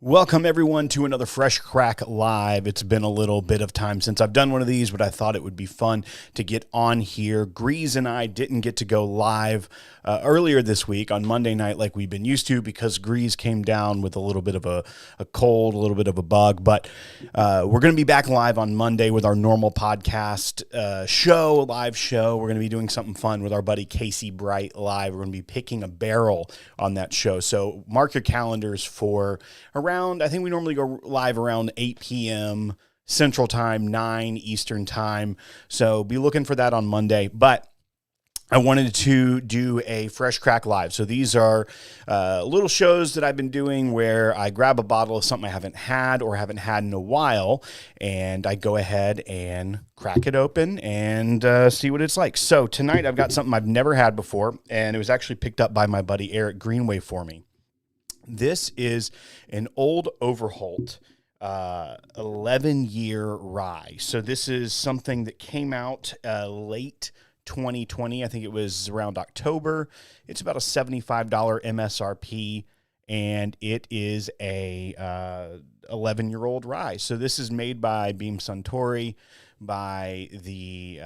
Welcome, everyone, to another Fresh Crack Live. It's been a little bit of time since I've done one of these, but I thought it would be fun to get on here. Grease and I didn't get to go live earlier this week on Monday night like we've been used to because Grease came down with a little bit of a cold, a little bit of a bug. But we're going to be back live on Monday with our normal podcast live show. We're going to be doing something fun with our buddy Casey Bright live. We're going to be picking a barrel on that show. So mark your calendars for I think we normally go live around 8 p.m. Central Time, 9 Eastern Time. So be looking for that on Monday. But I wanted to do a Fresh Crack Live. So these are little shows that I've been doing where I grab a bottle of something I haven't had or haven't had in a while, and I go ahead and crack it open and see what it's like. So tonight I've got something I've never had before, and it was actually picked up by my buddy Eric Greenway for me. This is an Old Overholt 11-year rye. So this is something that came out late 2020. I think it was around October. It's about a $75 MSRP, and it is a 11-year-old rye. So this is made by Beam Suntory, by the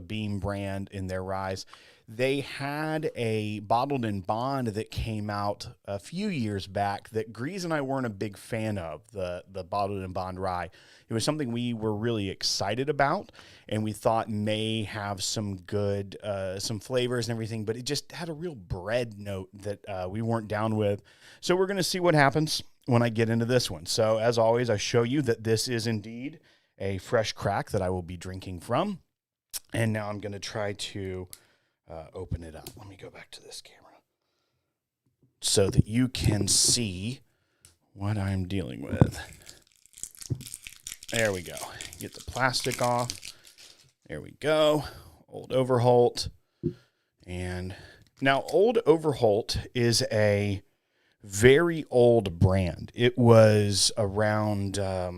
Beam brand in their ryes. They had a bottled in bond that came out a few years back that Grease and I weren't a big fan of, the bottled in bond rye. It was something we were really excited about, and we thought may have some good, some flavors and everything, but it just had a real bread note that we weren't down with. So we're going to see what happens when I get into this one. So as always, I show you that this is indeed a fresh crack that I will be drinking from. And now I'm going to try to open it up. Let me go back to this camera so that you can see what I'm dealing with. There we go. Get the plastic off. There we go. Old Overholt. And now Old Overholt is a very old brand. It was around a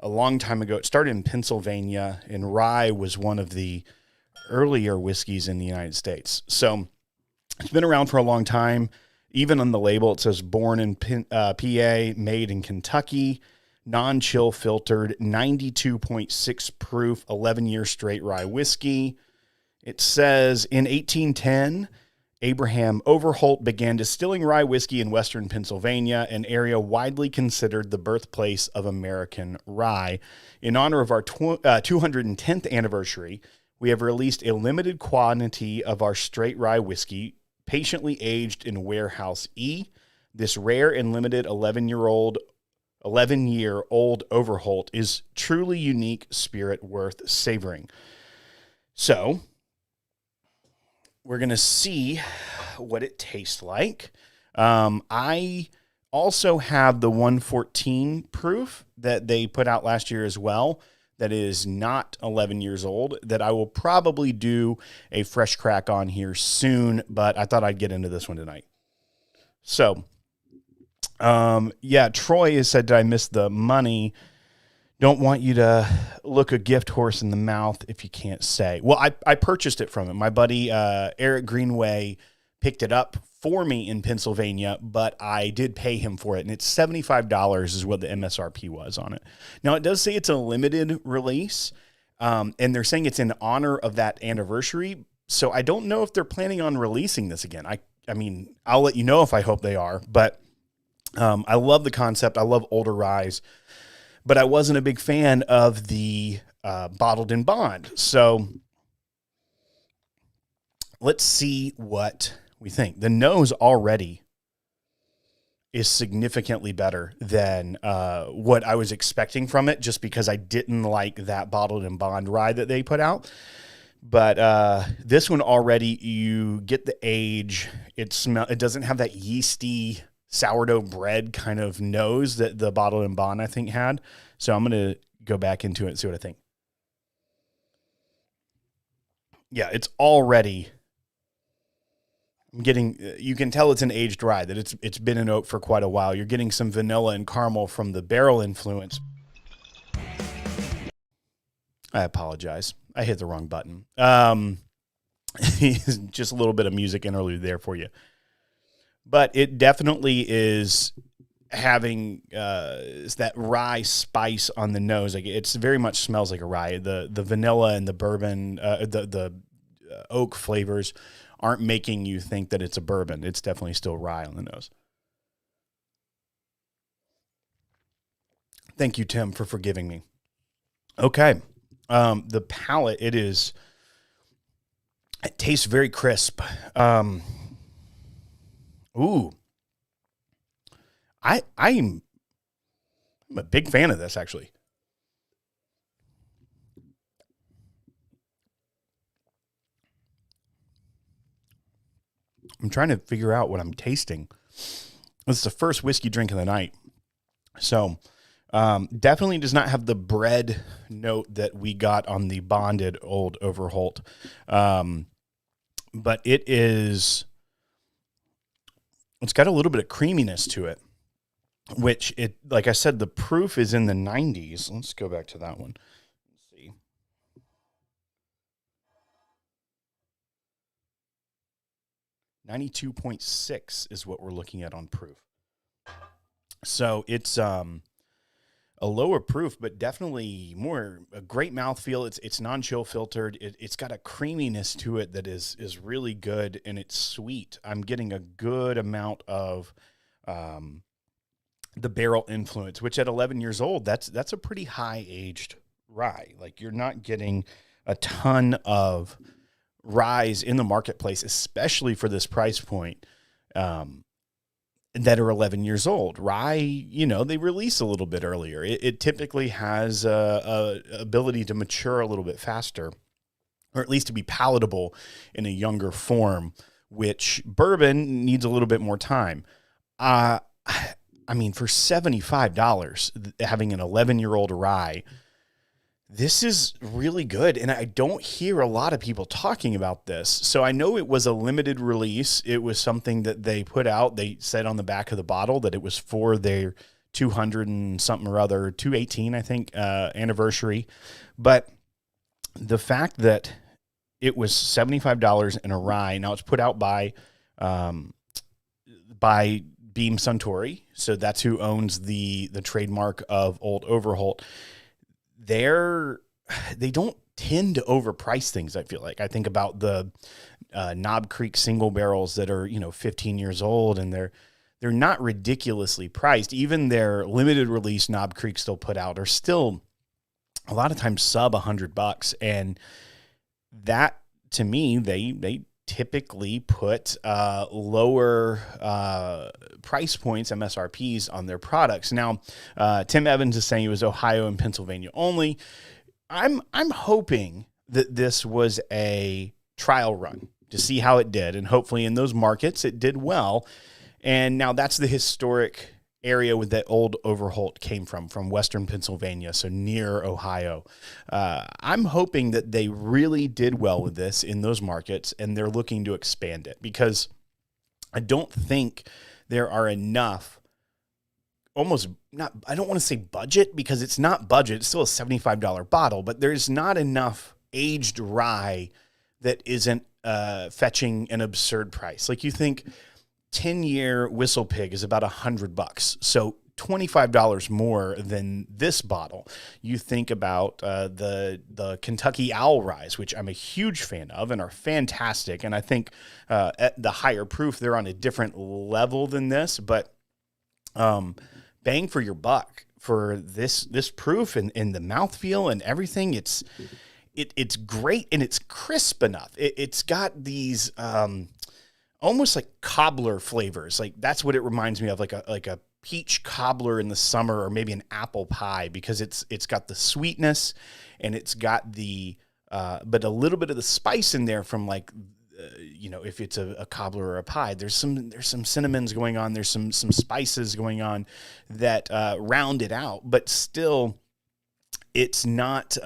long time ago. It started in Pennsylvania, and rye was one of the earlier whiskeys in the United States. So it's been around for a long time. Even on the label, it says born in PA, made in Kentucky, non-chill filtered, 92.6 proof, 11-year straight rye whiskey. It says in 1810, Abraham Overholt began distilling rye whiskey in western Pennsylvania, an area widely considered the birthplace of American rye. In honor of our 210th anniversary, we have released a limited quantity of our straight rye whiskey, patiently aged in Warehouse E. This rare and limited 11-year old Overholt is truly unique spirit worth savoring. So we're going to see what it tastes like. I also have the 114 proof that they put out last year as well, that is not 11 years old, that I will probably do a fresh crack on here soon, but I thought I'd get into this one tonight. So, Troy has said, did I miss the money? Don't want you to look a gift horse in the mouth if you can't say. Well, I purchased it from him. My buddy Eric Greenway picked it up for me in Pennsylvania, but I did pay him for it, and it's $75 is what the MSRP was on it. Now, it does say it's a limited release, and they're saying it's in honor of that anniversary, so I don't know if they're planning on releasing this again. I mean, I'll let you know if I hope they are, but I love the concept. I love older ryes, but I wasn't a big fan of the bottled in bond. So let's see what we think. The nose already is significantly better than what I was expecting from it, just because I didn't like that bottled in bond rye that they put out. But this one already, you get the age. It doesn't have that yeasty sourdough bread kind of nose that the bottled in bond I think had. So I'm going to go back into it and see what I think. Yeah, it's already getting, you can tell it's an aged rye, that it's been in oak for quite a while. You're getting some vanilla and caramel from the barrel influence. I apologize. I hit the wrong button. Just a little bit of music interlude there for you. But it definitely is having that rye spice on the nose. Like, it's very much smells like a rye. The vanilla and the bourbon, the oak flavors aren't making you think that it's a bourbon. It's definitely still rye on the nose. Thank you, Tim, for forgiving me. Okay. The palate, it tastes very crisp. Ooh. I'm a big fan of this, actually. I'm trying to figure out what I'm tasting. This is the first whiskey drink of the night. So, definitely does not have the bread note that we got on the bonded Old Overholt. But it's got a little bit of creaminess to it, which like I said, the proof is in the 90s. Let's go back to that one. Let's see. .6 is what we're looking at on proof. So it's a lower proof, but definitely a great mouthfeel. It's non-chill filtered. It's got a creaminess to it that is really good, and it's sweet. I'm getting a good amount of the barrel influence, which at 11 years old, that's a pretty high aged rye. Like, you're not getting a ton of ryes in the marketplace, especially for this price point, that are 11 years old. Rye, they release a little bit earlier. It typically has a ability to mature a little bit faster, or at least to be palatable in a younger form, which bourbon needs a little bit more time. I mean, for $75, having an 11-year-old rye, this is really good, and I don't hear a lot of people talking about this. So I know it was a limited release. It was something that they put out. They said on the back of the bottle that it was for their 200 and something or other, 218, I think, anniversary. But the fact that it was $75 in a rye, now it's put out by Beam Suntory, so that's who owns the trademark of Old Overholt. They don't tend to overprice things, I feel like. I think about the Knob Creek single barrels that are 15 years old, and they're not ridiculously priced. Even their limited release Knob Creek still put out are still a lot of times sub $100, and that, to me, they typically put lower price points, MSRPs, on their products. Now, Tim Evans is saying it was Ohio and Pennsylvania only. I'm hoping that this was a trial run to see how it did, and hopefully in those markets it did well. And now that's the historic area that Old Overholt came from Western Pennsylvania, so near Ohio. I'm hoping that they really did well with this in those markets, and they're looking to expand it, because I don't think there are enough, I don't want to say budget, because it's not budget. It's still a $75 bottle, but there's not enough aged rye that isn't fetching an absurd price. Like, you think 10-year Whistle Pig is about $100. So $25 more than this bottle. You think about the Kentucky Owl Ryes, which I'm a huge fan of and are fantastic. And I think at the higher proof, they're on a different level than this. But bang for your buck for this proof and the mouthfeel and everything. It's great and it's crisp enough. It's got these almost like cobbler flavors. Like that's what it reminds me of, like a peach cobbler in the summer, or maybe an apple pie, because it's got the sweetness and it's got the but a little bit of the spice in there from like if it's a cobbler or a pie, there's some cinnamons going on, there's some spices going on that round it out, but still it's not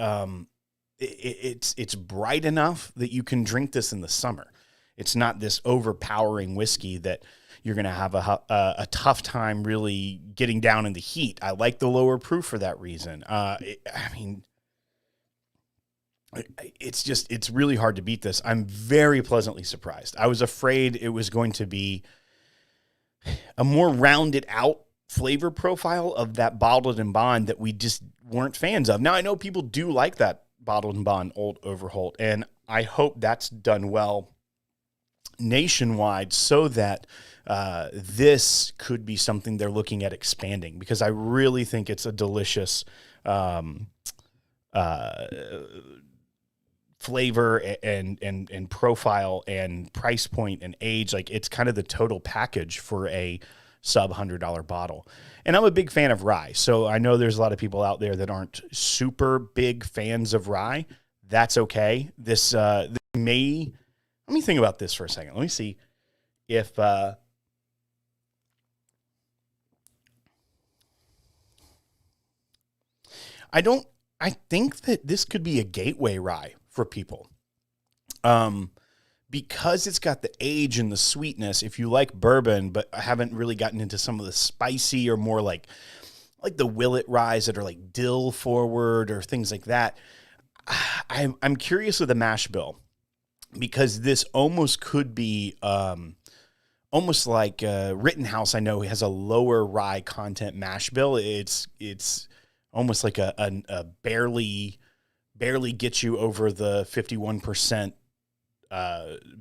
it's bright enough that you can drink this in the summer. It's not this overpowering whiskey that you're going to have a tough time really getting down in the heat. I like the lower proof for that reason. It's really hard to beat this. I'm very pleasantly surprised. I was afraid it was going to be a more rounded out flavor profile of that Bottled and Bond that we just weren't fans of. Now, I know people do like that Bottled and Bond Old Overholt, and I hope that's done well nationwide so that this could be something they're looking at expanding, because I really think it's a delicious flavor and profile and price point and age. Like, it's kind of the total package for a sub $100 bottle. And I'm a big fan of rye. So I know there's a lot of people out there that aren't super big fans of rye. That's okay. This may, let me think about this for a second. Let me see if, I think that this could be a gateway rye for people. Because it's got the age and the sweetness. If you like bourbon, but haven't really gotten into some of the spicy or more like the Willet ryes that are like dill forward or things like that, I'm curious with the mash bill, because this almost could be almost like Rittenhouse. I know has a lower rye content mash bill. It's almost like a barely gets you over the 51%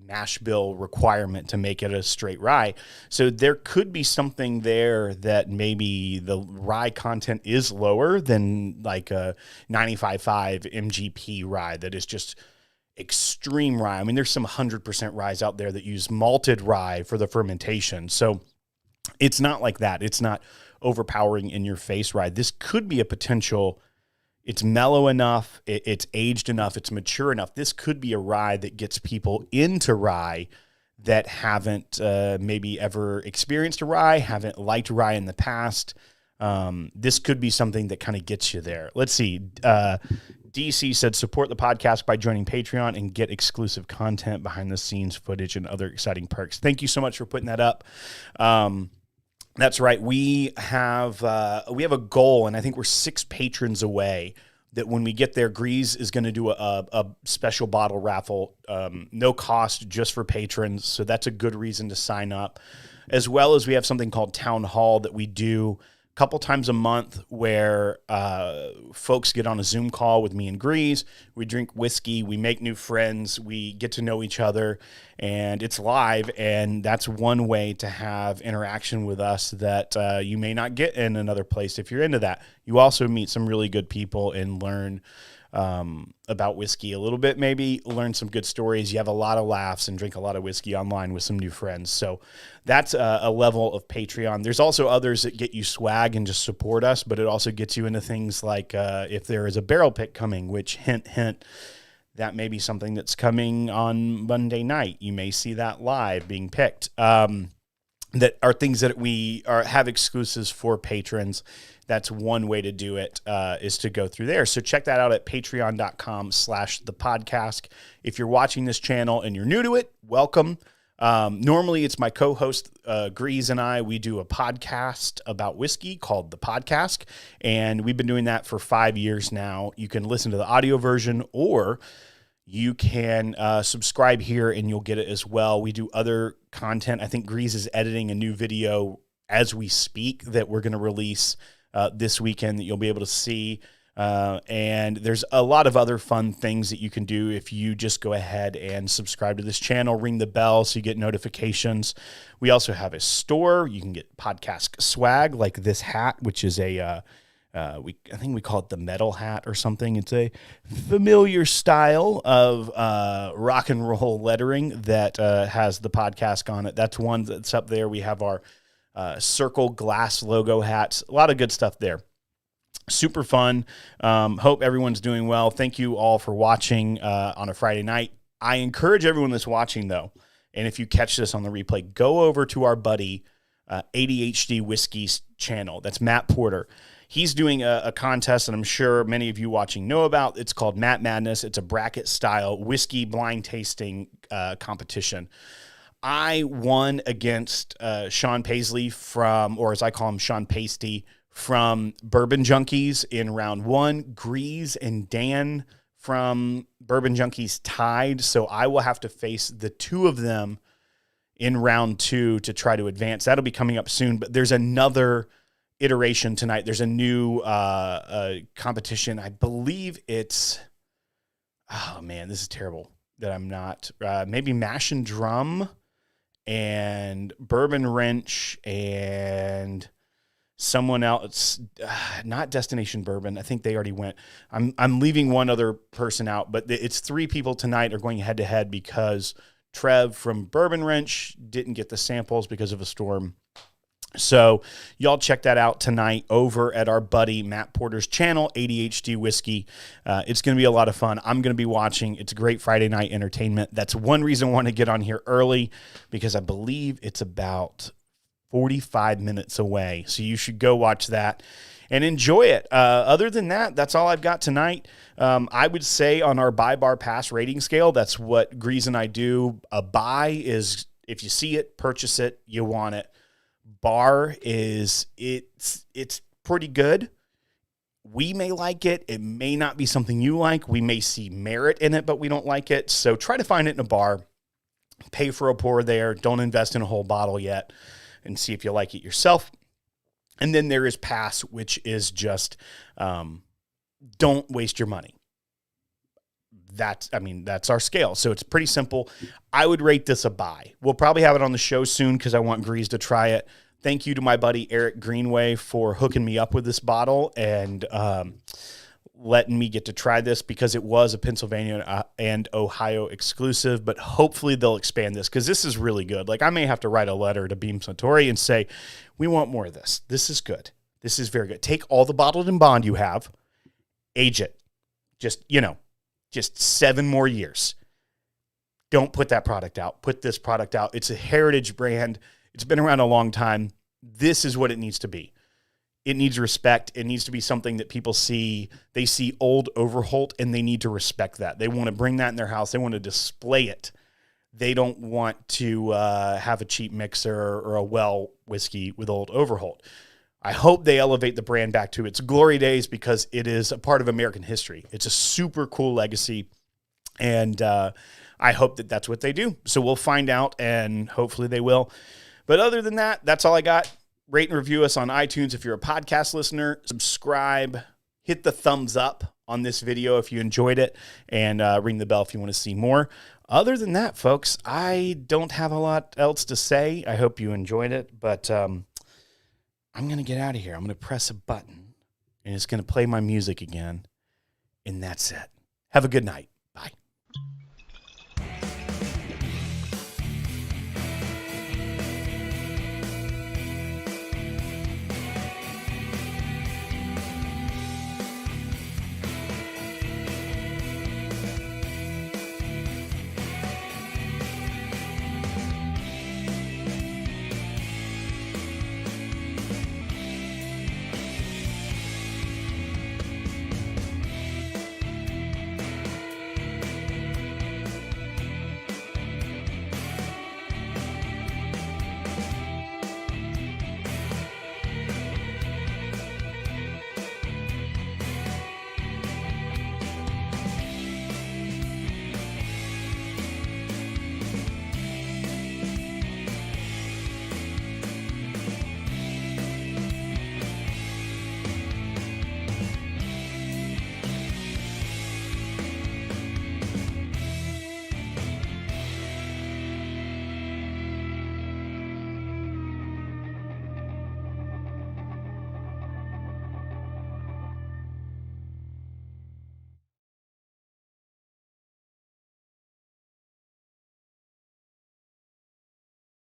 mash bill requirement to make it a straight rye. So there could be something there that maybe the rye content is lower than like a 95.5 MGP rye that is just extreme rye. I mean, there's some 100% ryes out there that use malted rye for the fermentation. So it's not like that. It's not overpowering in your face rye. This could be a potential. It's mellow enough, it's aged enough, it's mature enough. This could be a rye that gets people into rye that haven't maybe ever experienced a rye, haven't liked rye in the past. This could be something that kind of gets you there. Let's see. DC said, support the podcast by joining Patreon and get exclusive content, behind the scenes footage, and other exciting perks. Thank you so much for putting that up. That's right. We have a goal, and I think we're 6 patrons away, that when we get there, Grease is going to do a special bottle raffle, no cost, just for patrons. So that's a good reason to sign up. As well as we have something called Town Hall that we do a couple times a month, where folks get on a Zoom call with me and Grease. We drink whiskey, we make new friends, we get to know each other, and it's live. And that's one way to have interaction with us that you may not get in another place if you're into that. You also meet some really good people and learn about whiskey a little bit, maybe learn some good stories. You have a lot of laughs and drink a lot of whiskey online with some new friends. So that's a level of Patreon. There's also others that get you swag and just support us, but it also gets you into things like if there is a barrel pick coming, which hint, that may be something that's coming on Monday night. You may see that live being picked. That are things that we have exclusives for patrons. That's one way to do it, is to go through there. So check that out at patreon.com/thepodcast. If you're watching this channel and you're new to it, welcome. Normally it's my co-host, Grease, and I. We do a podcast about whiskey called The PodCask, and we've been doing that for 5 years now. You can listen to the audio version, or you can subscribe here and you'll get it as well. We do other content. I think Grease is editing a new video as we speak that we're going to release this weekend that you'll be able to see. And there's a lot of other fun things that you can do if you just go ahead and subscribe to this channel, ring the bell so you get notifications. We also have a store. You can get PodCask swag like this hat, which is I think we call it the metal hat or something. It's a familiar style of rock and roll lettering that has the PodCask on it. That's one that's up there. We have our circle glass logo hats. A lot of good stuff there. Super fun. Hope everyone's doing well. Thank you all for watching on a Friday night. I encourage everyone that's watching, though, and if you catch this on the replay, go over to our buddy ADHD Whiskey's channel. That's Matt Porter. He's doing a contest, and I'm sure many of you watching know about. It's called Matt Madness. It's a bracket-style whiskey blind tasting competition. I won against Sean Paisley from, or as I call him, Sean Pasty, from Bourbon Junkies in round one. Grease and Dan from Bourbon Junkies tied, so I will have to face the two of them in round two to try to advance. That'll be coming up soon, but there's another iteration tonight. There's a new competition. I believe it's, oh man, this is terrible that I'm not, maybe Mash and Drum and Bourbon Wrench and someone else, not Destination Bourbon. I think they already went. I'm leaving one other person out, but it's three people tonight are going head to head because Trev from Bourbon Wrench didn't get the samples because of a storm. So y'all check that out tonight over at our buddy Matt Porter's channel, ADHD Whiskey. It's going to be a lot of fun. I'm going to be watching. It's great Friday night entertainment. That's one reason I want to get on here early, because I believe it's about 45 minutes away. So you should go watch that and enjoy it. Other than that, that's all I've got tonight. I would say on our buy, bar, pass rating scale, that's what Grease and I do. A buy is if you see it, purchase it, you want it. Bar is it's pretty good. We may like it. It may not be something you like. We may see merit in it, but we don't like it. So try to find it in a bar. Pay for a pour there. Don't invest in a whole bottle yet and see if you like it yourself. And then there is pass, which is just don't waste your money. That's our scale. So it's pretty simple. I would rate this a buy. We'll probably have it on the show soon because I want Grease to try it. Thank you to my buddy Eric Greenway for hooking me up with this bottle and letting me get to try this, because it was a Pennsylvania and Ohio exclusive, but hopefully they'll expand this because this is really good. Like, I may have to write a letter to Beam Suntory and say, we want more of this. This is good. This is very good. Take all the bottled and bond you have, age it. Just 7 more years. Don't put that product out. Put this product out. It's a heritage brand. It's been around a long time. This is what it needs to be. It needs respect. It needs to be something that people see. They see Old Overholt and they need to respect that. They want to bring that in their house. They want to display it. They don't want to have a cheap mixer or a well whiskey with Old Overholt. I hope they elevate the brand back to its glory days, because it is a part of American history. It's a super cool legacy, and I hope that that's what they do. So we'll find out, and hopefully they will. But other than that, that's all I got. Rate and review us on iTunes if you're a podcast listener. Subscribe. Hit the thumbs up on this video if you enjoyed it, and ring the bell if you want to see more. Other than that, folks, I don't have a lot else to say. I hope you enjoyed it, but I'm going to get out of here. I'm going to press a button, and it's going to play my music again, and that's it. Have a good night.